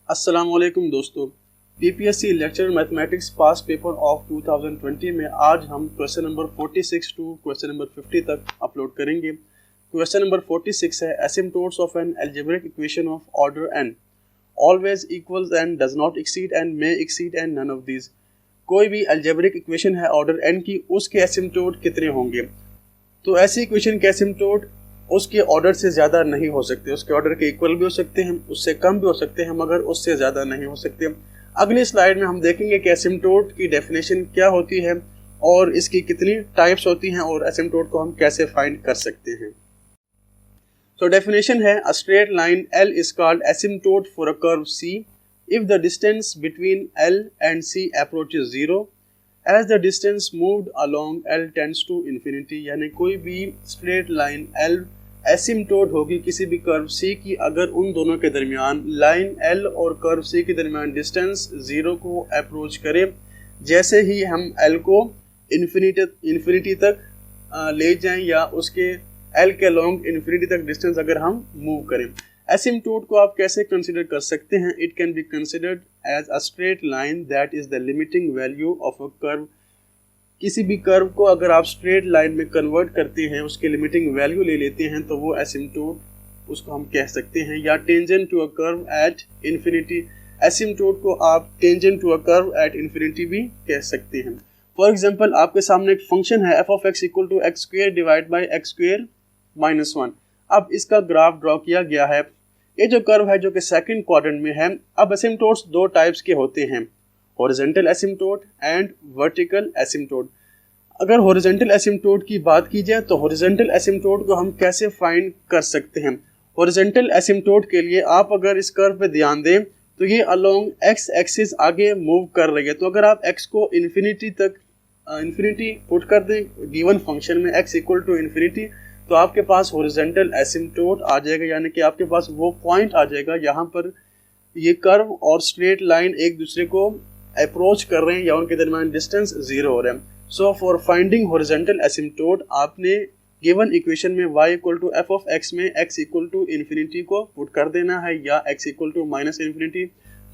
अस्सलाम वालेकुम दोस्तों। PPSC lecture mathematics past paper of 2020 में आज हम question number 46 to question number 50 तक अपलोड करेंगे। क्वेश्चन नंबर 46 है asymptotes of an algebraic equation of order n always equals n does not exceed n may exceed n none of these. कोई भी algebraic equation है order n की, उसके asymptote कितने होंगे? तो ऐसी इक्वेशन के एसिम्प्टोट उसके ऑर्डर से ज़्यादा नहीं हो सकते। उसके ऑर्डर के इक्वल भी हो सकते हैं, उससे कम भी हो सकते हैं, मगर उससे ज़्यादा नहीं हो सकते। अगली स्लाइड में हम देखेंगे कि एसिम्प्टोट की डेफिनेशन क्या होती है और इसकी कितनी टाइप्स होती हैं और एसिम्प्टोट को हम कैसे फाइंड कर सकते हैं। तो डेफिनेशन है a straight line L is called asymptote for a curve C if the distance between L and C approaches 0 as the distance moved along L tends to infinity. यानी कोई भी स्ट्रेट लाइन L एसिम्प्टोट होगी किसी भी curve C की अगर उन दोनों के दरमियान लाइन L और कर्व C के दरमियान डिस्टेंस 0 को अप्रोच करे। जैसे ही हम L को इन्फिनिटी तक ले जाएं या उसके L के लॉन्ग इन्फिनिटी तक डिस्टेंस अगर हम मूव करें। एसिम्प्टोट को आप कैसे कंसिडर कर सकते हैं? It can be considered as a straight line that is the limiting value of a curve. किसी भी कर्व को अगर आप स्ट्रेट लाइन में कन्वर्ट करते हैं, उसके लिमिटिंग वैल्यू ले लेते हैं, तो वो एसिम्प्टोट उसको हम कह सकते हैं। या tangent to a curve at infinity, asymptote को आप tangent to a curve at infinity भी कह सकते हैं। फॉर एग्जांपल आपके सामने एक फंक्शन है f of x equal to x square divide by x square minus 1। अब इसका ग्राफ ड्रॉ किया गया है। ये जो कर्व है जो कि सेकंड क्वाड्रेंट में है। अब एसिम्प्टोट्स दो टाइप्स के होते हैं, horizontal asymptote and vertical asymptote. अगर हॉरिजॉन्टल एसिम्प्टोट की बात की जाए तो हॉरिजॉन्टल एसिम्प्टोट को हम कैसे फाइंड कर सकते हैं? हॉरिजॉन्टल एसिम्प्टोट के लिए आप अगर इस कर्व पे ध्यान दें तो ये अलोंग एक्स एक्सिस आगे मूव कर रही है। तो अगर आप x को इन्फिनिटी पुट कर दें गिवन फंक्शन में x इक्वल टू इन्फिनिटी, तो आपके पास हॉरिजॉन्टल एसिम्प्टोट आ जाएगा। यानी कि आपके पास वो पॉइंट आ जाएगा यहाँ पर ये कर्व और स्ट्रेट लाइन एक दूसरे को अप्रोच कर रहे हैं या उनके दरमियान डिस्टेंस 0 हो रहा है। So for finding horizontal asymptote आपने गिवन इक्वेशन में y equal to f of x में x इक्वल टू इन्फिनिटी को पुट कर देना है या x equal to minus infinity,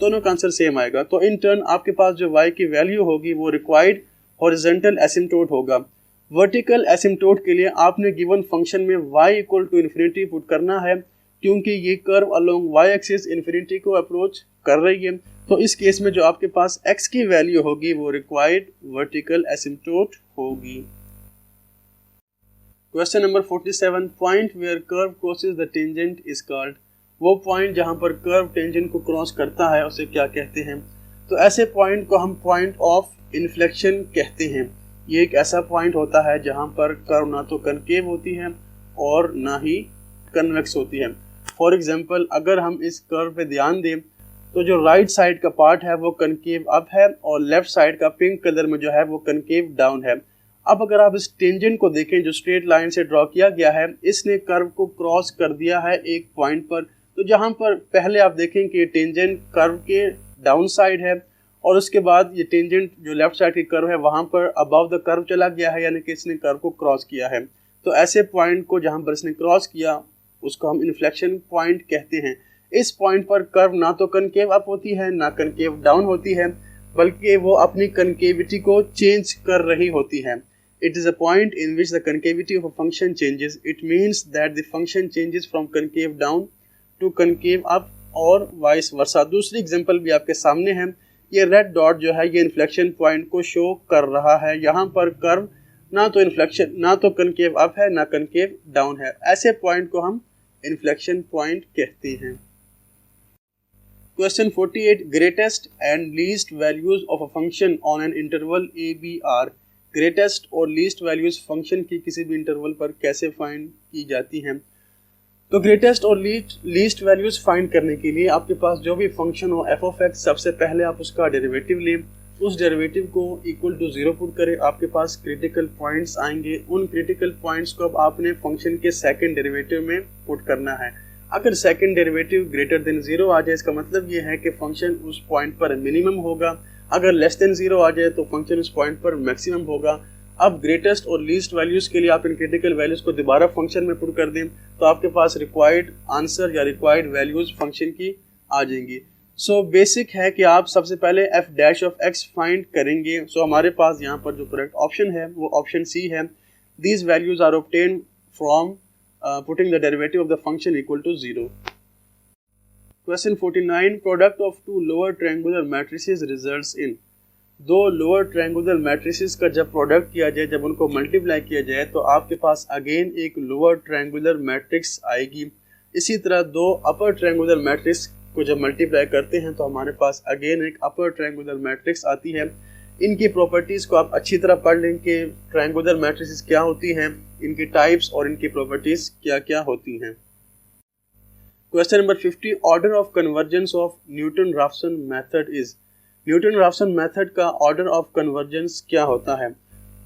दोनों का आंसर सेम आएगा। तो इन टर्न आपके पास जो y की वैल्यू होगी वो रिक्वायर्ड हॉरिजॉन्टल एसिम्प्टोट होगा। वर्टिकल एसिम्प्टोट के लिए आपने गिवन फंक्शन में y equal to infinity put करना है क्योंकि ये curve along y axis infinity को अप्रोच कर रही है। तो इस केस में जो आपके पास x की वैल्यू होगी वो रिक्वायर्ड वर्टिकल एसिम्प्टोट होगी। Question number 47, point where curve crosses the tangent is called. वो पॉइंट जहां पर कर्व टेंजेंट को क्रॉस करता है उसे क्या कहते हैं? तो ऐसे पॉइंट को हम पॉइंट ऑफ इन्फ्लेक्शन कहते हैं। ये एक ऐसा पॉइंट होता है जहां पर कर्व ना तो कनकेव होती है और ना ही कन्वेक्स होती है। फॉर एग्जाम्पल अगर हम इस कर्व पे ध्यान दें तो जो राइट साइड का पार्ट है वो कनकेव अप है और लेफ्ट साइड का पिंक कलर में जो है वो कनकेव डाउन है। अब अगर आप इस टेंजेंट को देखें जो स्ट्रेट लाइन से ड्रॉ किया गया है, इसने कर्व को क्रॉस कर दिया है एक पॉइंट पर। तो जहां पर पहले आप देखें कि टेंजेंट कर्व के डाउन साइड है और उसके बाद ये टेंजेंट जो लेफ्ट साइड की कर्व है वहां पर अबव द कर्व चला गया है, यानी कि इसने कर्व को क्रॉस किया है। तो ऐसे पॉइंट को जहां पर इसने क्रॉस किया उसको हम इन्फ्लेक्शन पॉइंट कहते हैं। इस पॉइंट पर कर्व ना तो कनकेव अप होती है ना कनकेव डाउन होती है, बल्कि वो अपनी कनकेविटी को चेंज कर रही होती है। It is a point in which the concavity of a function changes. It means that the function changes from concave down to concave up और वाइस वर्सा। दूसरी एग्जांपल भी आपके सामने है। ये रेड डॉट जो है ये इन्फ्लेक्शन पॉइंट को शो कर रहा है। यहाँ पर कर्व ना तो कनकेव अप है ना कनकेव डाउन है। ऐसे पॉइंट को हम इन्फ्लेक्शन पॉइंट कहते हैं। Question 48, greatest and least values of a function on an interval A B R. Greatest और लीस्ट वैल्यूज फंक्शन की किसी भी इंटरवल पर कैसे फाइंड की जाती हैं? तो ग्रेटेस्ट और लीस्ट वैल्यूज फाइंड करने के लिए आपके पास जो भी फंक्शन हो f ऑफ x, सबसे पहले आप उसका डेरिवेटिव लें, उस डेरिवेटिव को इक्वल टू 0 पुट करें। आपके पास क्रिटिकल पॉइंट्स आएंगे। उन क्रिटिकल पॉइंट्स को अब आपने फंक्शन के सेकंड डेरिवेटिव में पुट करना है। अगर सेकंड डेरिवेटिव ग्रेटर देन 0 आ जाए इसका मतलब ये है कि फंक्शन उस पॉइंट पर मिनिमम होगा। अगर लेस देन 0 आ जाए तो फंक्शन उस पॉइंट पर मैक्सिमम होगा। अब ग्रेटेस्ट और लीस्ट वैल्यूज के लिए आप इन क्रिटिकल वैल्यूज को दोबारा फंक्शन में पुट कर दें तो आपके पास रिक्वायर्ड आंसर या रिक्वायर्ड वैल्यूज फंक्शन की आ जाएंगी। सो बेसिक है कि आप सबसे पहले F dash of x find करेंगे। सो हमारे पास यहाँ पर जो करेक्ट ऑप्शन है वो ऑप्शन सी है। These values are obtain from putting the derivative of the function equal to 0। Question 49, product of two lower triangular matrices results in. दो lower triangular matrices का जब प्रोडक्ट किया जाए, जब उनको मल्टीप्लाई किया जाए, तो आपके पास अगेन एक लोअर ट्रायंगुलर मैट्रिक्स आएगी। इसी तरह दो अपर ट्रायंगुलर मैट्रिक्स को जब मल्टीप्लाई करते हैं तो हमारे पास अगेन एक अपर ट्रायंगुलर मैट्रिक्स आती है। इनकी प्रॉपर्टीज़ को आप अच्छी तरह पढ़ लें कि ट्रायंगुलर मैट्रिसेस क्या होती हैं, इनकी टाइप्स और इनकी प्रॉपर्टीज़ क्या क्या होती हैं। Question number 50, order of convergence of Newton Raphson method is. Newton Raphson method का ऑर्डर ऑफ कन्वर्जेंस क्या होता है?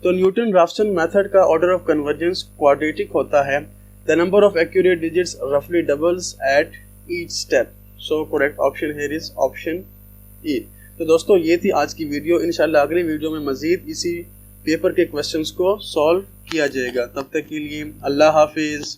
तो न्यूटन राफसन मेथड का ऑर्डर ऑफ कन्वर्जेंस क्वाड्रेटिक होता है। The number of accurate digits रफली doubles at each step. So correct option here is option E. तो दोस्तों ये थी आज की वीडियो। इंशाल्लाह अगली वीडियो में मजीद इसी पेपर के क्वेश्चंस को सॉल्व किया जाएगा। तब तक के लिए अल्लाह हाफिज़।